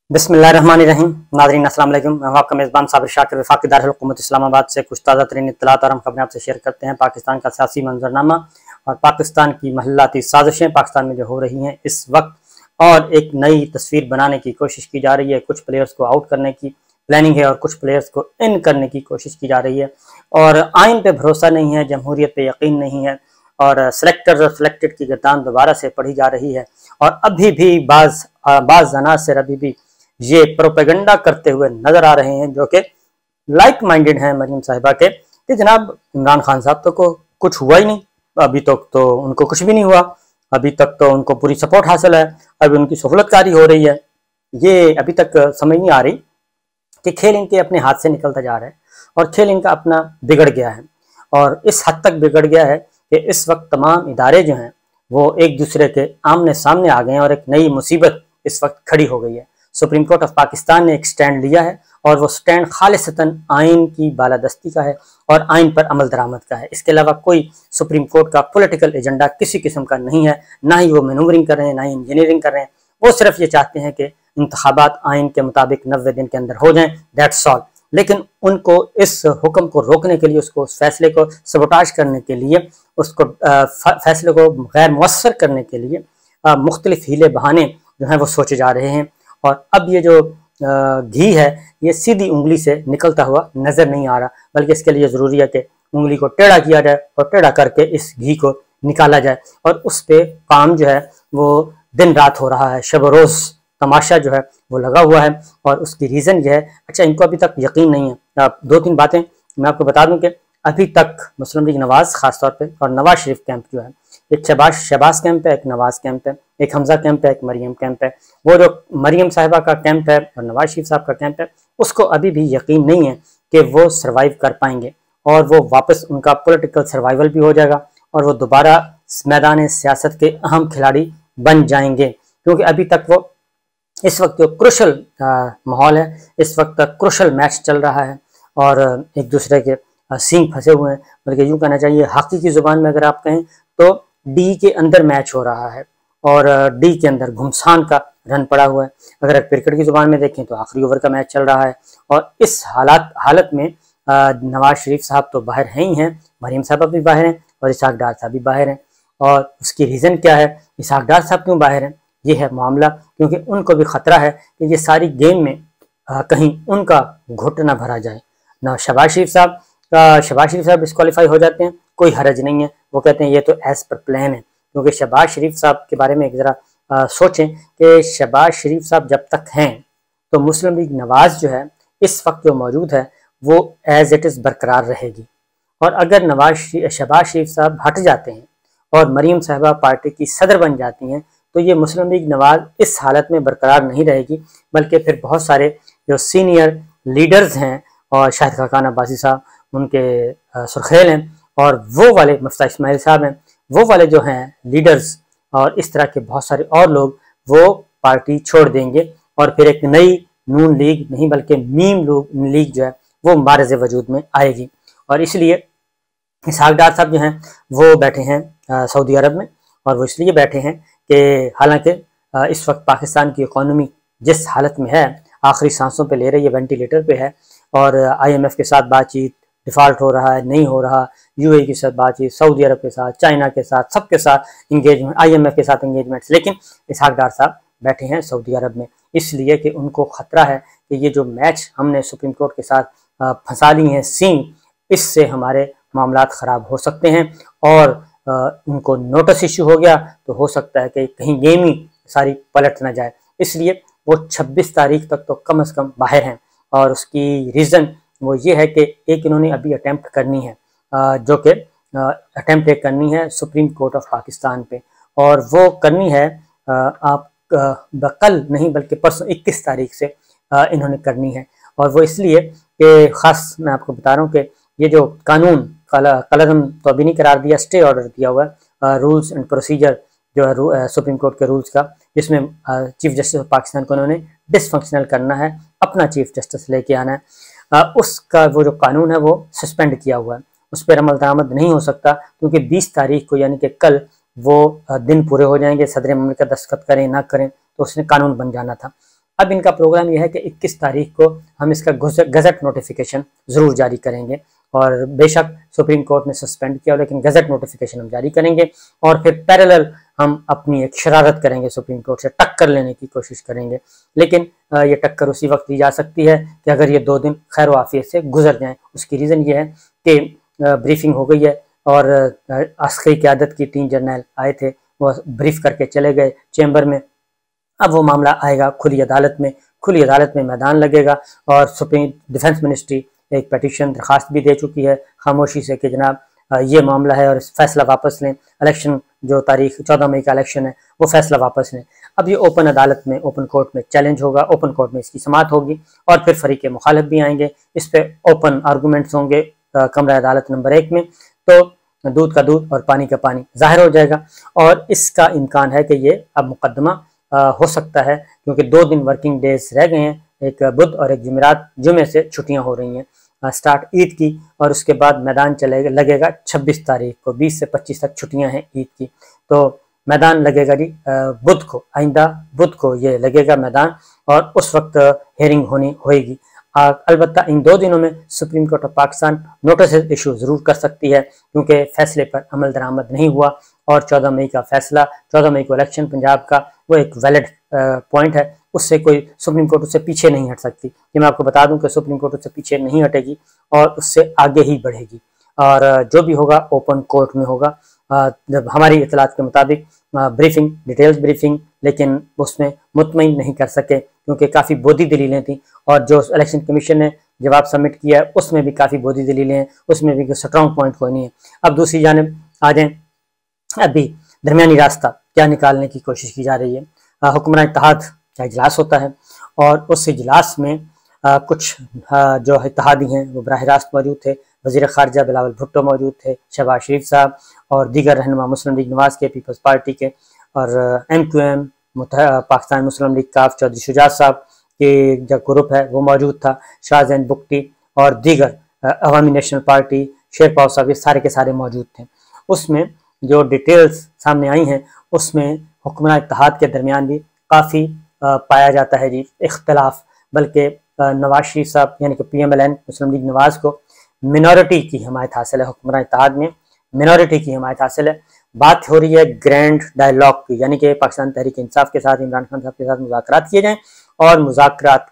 बिस्मिल्लाहिर्रहमानिर्रहीम। नाज़रीन अस्सलाम वालेकुम। मैं आपका मेज़बान साबिर शाकिर वफाकी दारुल हुकूमत इस्लामाबाद से कुछ ताज़ा तरीन इत्तलात और हम खबरें आपसे शेयर करते हैं। पाकिस्तान का सियासी मंजरनामा और पाकिस्तान की महल्लाती साजिशें पाकिस्तान में जो हो रही हैं इस वक्त, और एक नई तस्वीर बनाने की कोशिश की जा रही है। कुछ प्लेयर्स को आउट करने की प्लानिंग है और कुछ प्लेयर्स को इन करने की कोशिश की जा रही है, और आइन पे भरोसा नहीं है, जमहूरियत पे यकीन नहीं है, और सेलेक्टर्स और सेलेक्टेड की गर्दान दोबारा से पढ़ी जा रही है। और अभी भी बाज़ अनासर अभी भी ये प्रोपेगेंडा करते हुए नजर आ रहे हैं जो कि लाइक माइंडेड हैं मरीम साहिबा के, कि जनाब इमरान खान साहब तो को कुछ हुआ ही नहीं, अभी तक तो उनको कुछ भी नहीं हुआ, अभी तक तो उनको पूरी सपोर्ट हासिल है, अभी उनकी सहूलतकारी हो रही है। ये अभी तक समझ नहीं आ रही कि खेल इनके अपने हाथ से निकलता जा रहा है और खेल इनका अपना बिगड़ गया है, और इस हद तक बिगड़ गया है कि इस वक्त तमाम इदारे जो हैं वो एक दूसरे के आमने सामने आ गए हैं और एक नई मुसीबत इस वक्त खड़ी हो गई है। सुप्रीम कोर्ट ऑफ पाकिस्तान ने एक स्टैंड लिया है और वो स्टैंड खालिसतन आइन की बालादस्ती का है और आइन पर अमल दरामद का है। इसके अलावा कोई सुप्रीम कोर्ट का पॉलिटिकल एजेंडा किसी किस्म का नहीं है, ना ही वो मैनूवरिंग कर रहे हैं, ना ही इंजीनियरिंग कर रहे हैं। वो सिर्फ ये चाहते हैं कि इंतखाबात आइन के मुताबिक 90 दिन के अंदर हो जाएं, दैट्स ऑल। लेकिन उनको इस हुक्म को रोकने के लिए, उसको उस फैसले को सबोटाज करने के लिए, उसको फैसले को गैर मुअस्सर करने के लिए मुख्तलिफ हीले बहाने जो हैं वो सोचे जा रहे हैं। और अब ये जो घी है ये सीधी उंगली से निकलता हुआ नजर नहीं आ रहा, बल्कि इसके लिए ज़रूरी है कि उंगली को टेढ़ा किया जाए और टेढ़ा करके इस घी को निकाला जाए, और उस पे काम जो है वो दिन रात हो रहा है, शब रोज़ तमाशा जो है वो लगा हुआ है। और उसकी रीज़न ये है, अच्छा इनको अभी तक यकीन नहीं है। दो तीन बातें मैं आपको बता दूं कि अभी तक मुस्लिम लीग नवाज़ ख़ास तौर पे और नवाज शरीफ कैंप जो है, एक शहबाज कैंप है, एक नवाज कैंप है, एक हमजा कैंप है, एक मरियम कैंप है। वो जो मरियम साहिबा का कैंप है और नवाज शरीफ साहब का कैंप है, उसको अभी भी यकीन नहीं है कि वो सर्वाइव कर पाएंगे और वो वापस उनका पॉलिटिकल सर्वाइवल भी हो जाएगा और वो दोबारा मैदान सियासत के अहम खिलाड़ी बन जाएंगे। क्योंकि अभी तक वो इस वक्त जो क्रुशल माहौल है, इस वक्त क्रुशल मैच चल रहा है और एक दूसरे के सींग फंसे हुए हैं, बल्कि यूँ कहना चाहिए हॉकी की ज़ुबान में अगर आप कहें तो डी के अंदर मैच हो रहा है और डी के अंदर घुमसान का रन पड़ा हुआ है। अगर क्रिकेट की ज़ुबान में देखें तो आखिरी ओवर का मैच चल रहा है, और इस हालत में नवाज शरीफ साहब तो बाहर हैं ही हैं, मरीम साहब भी बाहर हैं और इसहाक डार साहब भी बाहर हैं। और उसकी रीज़न क्या है, इसहाक डार साहब क्यों बाहर हैं, ये है मामला। क्योंकि उनको भी ख़तरा है कि ये सारी गेम में कहीं उनका घुट ना भरा जाए। ना शहबाज शरीफ साहब डिस्क्वालीफाई हो जाते हैं, कोई हरज नहीं है, वो कहते हैं ये तो एज पर प्लान है। क्योंकि शहबाज शरीफ साहब के बारे में एक ज़रा सोचें कि शहबाज शरीफ साहब जब तक हैं तो मुस्लिम लीग नवाज़ जो है इस वक्त जो मौजूद है वो एज इट इज़ बरकरार रहेगी, और अगर शहबाज शरीफ साहब हट जाते हैं और मरीम साहिबा पार्टी की सदर बन जाती हैं तो ये मुस्लिम लीग नवाज़ इस हालत में बरकरार नहीं रहेगी, बल्कि फिर बहुत सारे जो सीनियर लीडर्स हैं और शाहिद खाकान अब्बासी साहब उनके सुरखेल हैं, और वो वाले मुफ्ती इस्माइल साहब हैं, वो वाले जो हैं लीडर्स और इस तरह के बहुत सारे और लोग वो पार्टी छोड़ देंगे, और फिर एक नई नून लीग नहीं बल्कि मीम लीग जो है वो मारज़ वजूद में आएगी। और इसलिए इसहाक डार साहब जो हैं वो बैठे हैं सऊदी अरब में, और वो इसलिए बैठे हैं कि हालांकि इस वक्त पाकिस्तान की इकॉनमी जिस हालत में है, आखिरी सांसों पे ले रही है, वेंटिलेटर पे है, और IMF के साथ बातचीत, डिफ़ॉल्ट हो रहा है, नहीं हो रहा, UAE के साथ बातचीत, सऊदी अरब के साथ, चाइना के साथ, सबके साथ इंगेजमेंट, IMF के साथ इंगेजमेंट्स। लेकिन इसहाक डार साहब बैठे हैं सऊदी अरब में, इसलिए कि उनको ख़तरा है कि ये जो मैच हमने सुप्रीम कोर्ट के साथ फंसा ली हैं सींग, इससे हमारे मामलात ख़राब हो सकते हैं, और उनको नोटिस इशू हो गया तो हो सकता है कि कहीं गेम ही सारी पलट ना जाए। इसलिए वो 26 तारीख तक तो कम से कम बाहर हैं, और उसकी रीज़न वो ये है कि एक इन्होंने अभी अटैम्प्ट करनी है, जो कि अटैम्प्ट एक करनी है सुप्रीम कोर्ट ऑफ पाकिस्तान पे, और वो करनी है आप कल नहीं बल्कि परसों 21 तारीख से इन्होंने करनी है। और वो इसलिए कि ख़ास मैं आपको बता रहा हूँ कि ये जो कानून कलम तो अभी नहीं करार दिया, स्टे ऑर्डर दिया हुआ है रूल्स एंड प्रोसीजर जो है सुप्रीम कोर्ट के रूल्स का, जिसमें चीफ जस्टिस ऑफ पाकिस्तान को उन्होंने डिसफंक्शनल करना है, अपना चीफ जस्टिस लेके आना है। उसका वो जो कानून है वो सस्पेंड किया हुआ है, उस पर अमल दरामद नहीं हो सकता, क्योंकि 20 तारीख को यानी कि कल वो दिन पूरे हो जाएंगे, सदर ममलिकत दस्तखत करें ना करें तो उसने कानून बन जाना था। अब इनका प्रोग्राम यह है कि 21 तारीख को हम इसका गजट नोटिफिकेशन ज़रूर जारी करेंगे, और बेशक सुप्रीम कोर्ट ने सस्पेंड किया, लेकिन गजट नोटिफिकेशन हम जारी करेंगे, और फिर पैरेलल हम अपनी एक शरारत करेंगे, सुप्रीम कोर्ट से टक्कर लेने की कोशिश करेंगे। लेकिन ये टक्कर उसी वक्त दी जा सकती है कि अगर ये 2 दिन खैर आफियत से गुजर जाएं। उसकी रीज़न ये है कि ब्रीफिंग हो गई है, और अस्करी क़यादत की 3 जर्नल आए थे, वो ब्रीफ करके चले गए चैम्बर में। अब वो मामला आएगा खुली अदालत में, खुली अदालत में मैदान लगेगा, और सुप्रीम डिफेंस मिनिस्ट्री एक पटिशन दरखास्त भी दे चुकी है खामोशी से कि जनाब ये मामला है और फैसला वापस लें, इलेक्शन जो तारीख 14 मई का इलेक्शन है वो फैसला वापस लें। अब ये ओपन अदालत में, ओपन कोर्ट में चैलेंज होगा, ओपन कोर्ट में इसकी समाअत होगी, और फिर फरीक मुखालिफ भी आएंगे, इस पे ओपन आर्गूमेंट्स होंगे कमरा अदालत नंबर 1 में। तो दूध का दूध और पानी का पानी जाहिर हो जाएगा, और इसका इम्कान है कि ये अब मुकदमा हो सकता है, क्योंकि 2 दिन वर्किंग डेज रह गए हैं, एक बुध और एक जुमेरात, जुमे से छुट्टियां हो रही हैं स्टार्ट ईद की, और उसके बाद मैदान लगेगा 26 तारीख को, 20 से 25 तक छुट्टियां हैं ईद की। तो मैदान लगेगा जी बुध को, आइंदा बुध को ये लगेगा मैदान, और उस वक्त हेयरिंग होएगी। अलबत्ता इन 2 दिनों में supreme court of Pakistan notice issue ज़रूर कर सकती है, क्योंकि फैसले पर अमल दरामद नहीं हुआ, और 14 मई का फैसला, 14 मई को इलेक्शन पंजाब का, वो एक वैलिड पॉइंट है, उससे कोई सुप्रीम कोर्ट उससे पीछे नहीं हट सकती। ये मैं आपको बता दूं कि सुप्रीम कोर्ट उससे पीछे नहीं हटेगी और उससे आगे ही बढ़ेगी, और जो भी होगा ओपन कोर्ट में होगा। जब हमारी इतलात के मुताबिक ब्रीफिंग, डिटेल्स ब्रीफिंग, लेकिन उसमें मुतमईन नहीं कर सके, क्योंकि काफ़ी बोधी दलीलें थी, और जो इलेक्शन कमीशन ने जवाब सबमिट किया है उसमें भी काफ़ी बोधी दलीलें हैं, उसमें भी स्ट्रॉन्ग पॉइंट कोई नहीं है। अब दूसरी जानिब आ जाएं, अभी दरमियानी रास्ता क्या निकालने की कोशिश की जा रही है। हुक्मरान इत्तेहाद का इजलास होता है, और उस इजलास में कुछ जो इत्तेहादी हैं वो बराह रास्त मौजूद थे, वज़ीर ख़ारिजा बिलावल भुट्टो मौजूद थे, शहबाज शरीफ साहब और दीगर रहनुमा मुस्लिम लीग नवाज़ के, पीपल्स पार्टी के, और MQM पाकिस्तान मुस्लिम लीग काफ चौधरी शुजात साहब के जो ग्रुप है वो मौजूद था, शाहजैन बुख्ती और दीगर अवामी नेशनल पार्टी, शेर पाव साहब, ये सारे के सारे मौजूद थे। उसमें जो डिटेल्स सामने आई हैं उसमें हुक्मरान इत्तेहाद के दरमियान भी काफ़ी पाया जाता है जी इख्तलाफ, बल्कि नवाज शरीफ साहब यानी कि PMLN मुस्लिम लीग नवाज़ को मिनॉरिटी की हमायत हासिल है, हुक्मरान इत्तेहाद में मिनॉरिटी की हमायत हासिल है। बात हो रही है ग्रैंड डायलॉग की, यानी कि पाकिस्तान तहरीक इंसाफ के साथ, इमरान खान साहब के साथ मुज़ाकरात किए जाएं, और मुज़ाकरात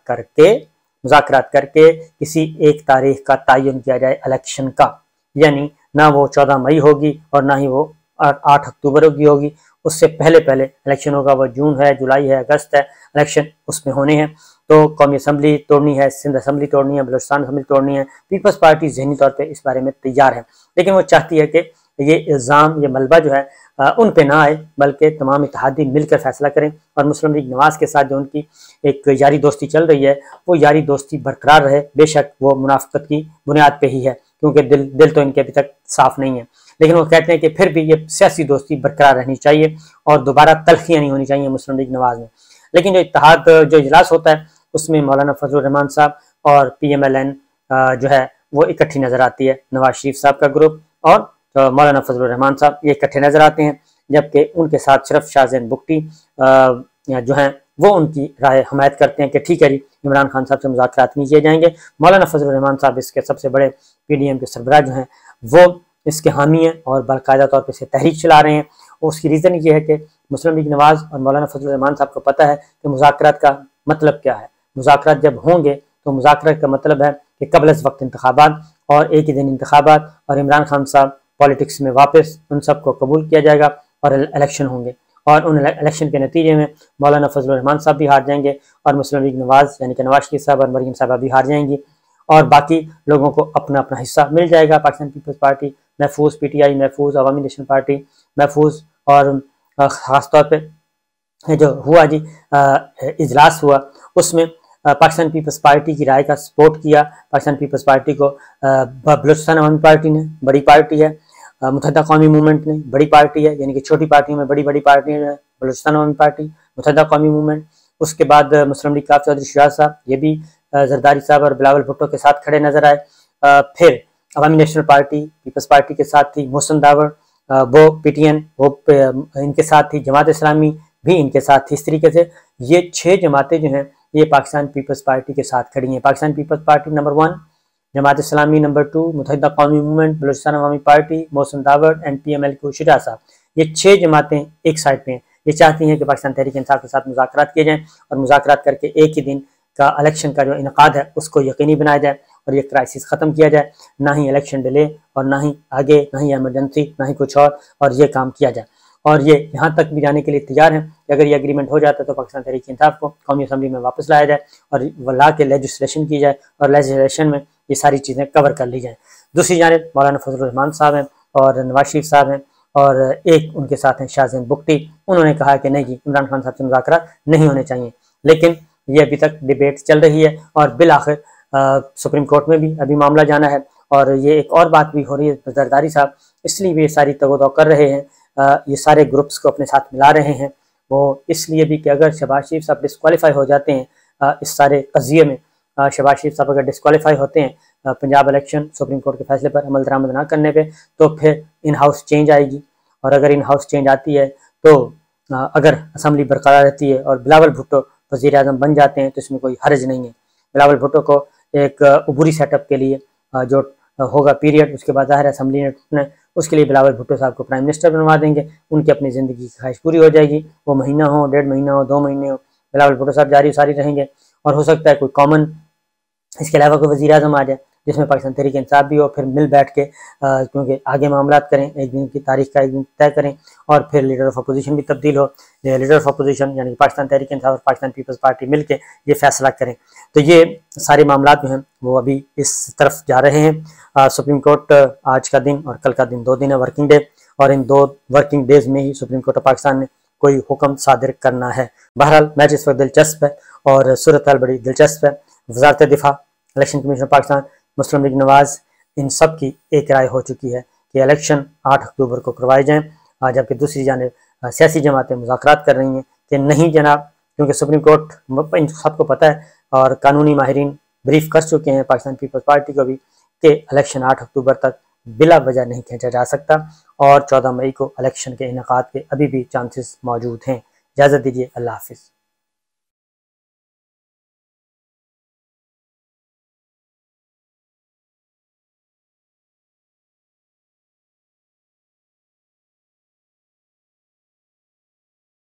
करके किसी एक तारीख का तयन किया जाए इलेक्शन का, यानी ना वो 14 मई होगी और ना ही वो 8 अक्टूबर की होगी, उससे पहले इलेक्शन होगा। वो जून है, जुलाई है, अगस्त है, इलेक्शन उसमें होने हैं। तो कौमी असम्बली तोड़नी है, सिंध असम्बली तोड़नी है, बलूचिस्तान असम्बली तोड़नी है। पीपल्स पार्टी ज़हनी तौर पे इस बारे में तैयार है, लेकिन वो चाहती है कि ये इल्ज़ाम, ये मलबा जो है उन पे ना आए, बल्कि तमाम इत्तेहादी मिलकर फैसला करें, और मुस्लिम लीग नवाज़ के साथ जो उनकी एक यारी दोस्ती चल रही है वो यारी दोस्ती बरकरार रहे। बेशक वो मुनाफिकत की बुनियाद पे ही है, क्योंकि दिल तो इनके अभी तक साफ नहीं है, लेकिन वो कहते हैं कि फिर भी ये सियासी दोस्ती बरकरार रहनी चाहिए और दोबारा तलखियाँ नहीं होनी चाहिए मुस्लिम लीग नवाज़ में। लेकिन जो इत्तेहाद जो इजलास होता है उसमें मौलाना फजलुर रहमान साहब और PMLN जो है वो इकट्ठी नज़र आती है। नवाज शरीफ साहब का ग्रुप और मौलाना फजलुर रहमान साहब ये इकट्ठे नज़र आते हैं, जबकि उनके साथ सिर्फ शाहजैन बुख्ती जो हैं वो उनकी राय हमायत करते हैं कि ठीक है जी, इमरान खान साहब से मुज़ाकरात नहीं किए जाएंगे। मौलाना फजलुर रहमान साहब इसके सबसे बड़े PDM के सरबराह जो हैं वो इसके हामी हैं और बाकायदा तौर पर इसे तहरीक चला रहे हैं। उसकी रीज़न ये है कि मुस्लिम लीग नवाज़ और मौलाना फजलुर रहमान साहब को पता है कि मुज़ाकरात का मतलब क्या है। मुज़ाकरात जब होंगे तो मुज़ाकरात का मतलब है कि कबल अज़ वक्त इंतखाबात, और एक ही दिन इंतखाबात, और इमरान खान साहब पॉलिटिक्स में वापस, उन सबको कबूल किया जाएगा और इलेक्शन होंगे, और उन इलेक्शन के नतीजे में मौलाना फजलुर रहमान साहब भी हार जाएंगे, और मुस्लिम लीग नवाज़ यानी कि नवाज शरीफ साहब और मरीम साहबा भी हार जाएंगी, और बाकी लोगों को अपना अपना हिस्सा मिल जाएगा। पाकिस्तान पीपल्स पार्टी महफूज, PTI महफूज, अवामी नेशनल पार्टी महफूज, और ख़ास तौर पे जो हुआ जी इजलास हुआ उसमें पाकिस्तान पीपल्स पार्टी की राय का सपोर्ट किया। पाकिस्तान पीपल्स पार्टी को बलूचिस्तान अवामी पार्टी ने, बड़ी पार्टी है, मुत्तहिदा कौमी मूवमेंट ने, बड़ी पार्टी है, यानी कि छोटी पार्टियों में बड़ी पार्टी है, बलूचिस्तान अवामी पार्टी, मुत्तहिदा कौमी मूवमेंट। उसके बाद मुस्लिम लीग काफ चौधरी शुजात साहब, ये भी जरदारी साहब और बिलावल भुट्टो के साथ खड़े नजर आए। फिर अवामी नेशनल पार्टी पीपल्स पार्टी के साथ थी, मोहसिन दावर वो PTN वो इनके साथ थी, जमात इस्लामी भी इनके साथ थी। इस तरीके से ये 6 जमातें जो हैं یہ پاکستان پیپلز پارٹی کے ساتھ کھڑی ہیں۔ Pakistan Peoples party number 1، Jamaat Islami number 2، متحدہ قومی موومنٹ، بلوچستان عوامی پارٹی، محسن داوڑ، NPML کو شجاع صاحب، یہ 6 جماعتیں ایک سائڈ پہ ہیں۔ یہ چاہتی ہیں کہ پاکستان تحریک انصاف کے ساتھ مذاکرات کیے جائیں اور مذاکرات کر کے ایک ہی دن کا الیکشن کا جو انعقاد ہے اس کو یقینی بنایا جائے اور یہ کرائسس ختم کیا جائے، نہ ہی الیکشن ڈیلے اور نہ ہی آگے، نہ ہی ایمرجنسی، نہ ہی کچھ اور یہ کام کیا جائے۔ اور یہ یہاں تک بھی جانے کے لیے تیار ہیں کہ اگر یہ اگریمنٹ ہو جاتا ہے تو پاکستان تحریک انصاف کو قومی اسمبلی میں واپس لایا جائے اور لا کے لیجسلیشن کی جائے اور لیجسلیشن میں یہ ساری چیزیں کور کر لی جائیں۔ دوسری جانب مولانا فضل الرحمان صاحب ہیں اور نواز شریف صاحب ہیں اور ایک ان کے ساتھ ہیں شاہ زین بگٹی، انہوں نے کہا کہ نہیں جی عمران خان صاحب سے مذاکرات نہیں ہونے چاہیے، لیکن یہ ابھی تک ڈیبیٹ چل رہی ہے اور بالآخر سپریم کورٹ میں بھی ابھی معاملہ جانا ہے۔ اور یہ ایک اور بات بھی ہو رہی ہے، زرداری صاحب اس لیے بھی یہ ساری تگ و دو کر رہے ہیں، یہ سارے گروپس کو اپنے ساتھ ملا رہے ہیں، وہ اس لیے بھی کہ اگر شہباز شریف صاحب ڈسکوالیفائی ہو جاتے ہیں اس سارے قضیے میں، شہباز شریف صاحب اگر ڈسکوالیفائی ہوتے ہیں پنجاب الیکشن سپریم کورٹ کے فیصلے پر عمل درآمد نہ کرنے پہ، تو پھر ان ہاؤس چینج آئے گی، اور اگر ان ہاؤس چینج آتی ہے تو اگر اسمبلی برقرار رہتی ہے اور بلاول بھٹو وزیر اعظم بن جاتے ہیں تو اس میں کوئی حرج نہیں ہے۔ بلاول بھٹو کو ایک عبوری سیٹ اپ کے لیے جو ہوگا پیریڈ، اس کے بعد ظاہر اسمبلی نے ٹوٹنا ہے، اس کے لیے بلاول بھٹو صاحب کو پرائم منسٹر بنوا دیں گے، ان کی اپنی زندگی کی خواہش پوری ہو جائے گی، وہ مہینہ ہو، 1.5 مہینہ ہو، 2 مہینے ہو، بلاول بھٹو صاحب جاری ساری رہیں گے، اور ہو سکتا ہے کوئی کامن اس کے علاوہ کوئی وزیر اعظم آ جائے جس میں پاکستان تحریک انصاف بھی ہو، پھر مل بیٹھ کے کیونکہ آگے معاملات کریں، ایک دن کی تاریخ کا ایک دن طے کریں، اور پھر لیڈر آف اپوزیشن بھی تبدیل ہو، لیڈر آف اپوزیشن یعنی پاکستان تحریک انصاف اور پاکستان پیپلز پارٹی مل کے یہ فیصلہ کریں۔ تو یہ سارے معاملات جو ہیں وہ ابھی اس طرف جا رہے ہیں۔ سپریم کورٹ آج کا دن اور کل کا دن 2 دن ہے ورکنگ ڈے، اور ان 2 ورکنگ ڈیز میں ہی سپریم کورٹ آف پاکستان نے کوئی حکم صادر کرنا ہے۔ بہرحال میچ اس وقت دلچسپ ہے اور صورتحال بڑی دلچسپ ہے۔ وزارت دفاع، الیکشن کمیشن پاکستان، مسلم لیگ نواز، ان سب کی ایک رائے ہو چکی ہے کہ الیکشن 8 اکتوبر کو کروائے جائیں، جبکہ دوسری جانب سیاسی جماعتیں مذاکرات کر رہی ہیں کہ نہیں جناب، کیونکہ سپریم کورٹ ان سب کو پتہ ہے اور قانونی ماہرین بریف کر چکے ہیں پاکستان پیپلز پارٹی کو بھی کہ الیکشن 8 اکتوبر تک بلا وجہ نہیں کھینچا جا سکتا، اور 14 مئی کو الیکشن کے انعقاد کے ابھی بھی چانسز موجود ہیں۔ اجازت دیجیے، اللہ حافظ۔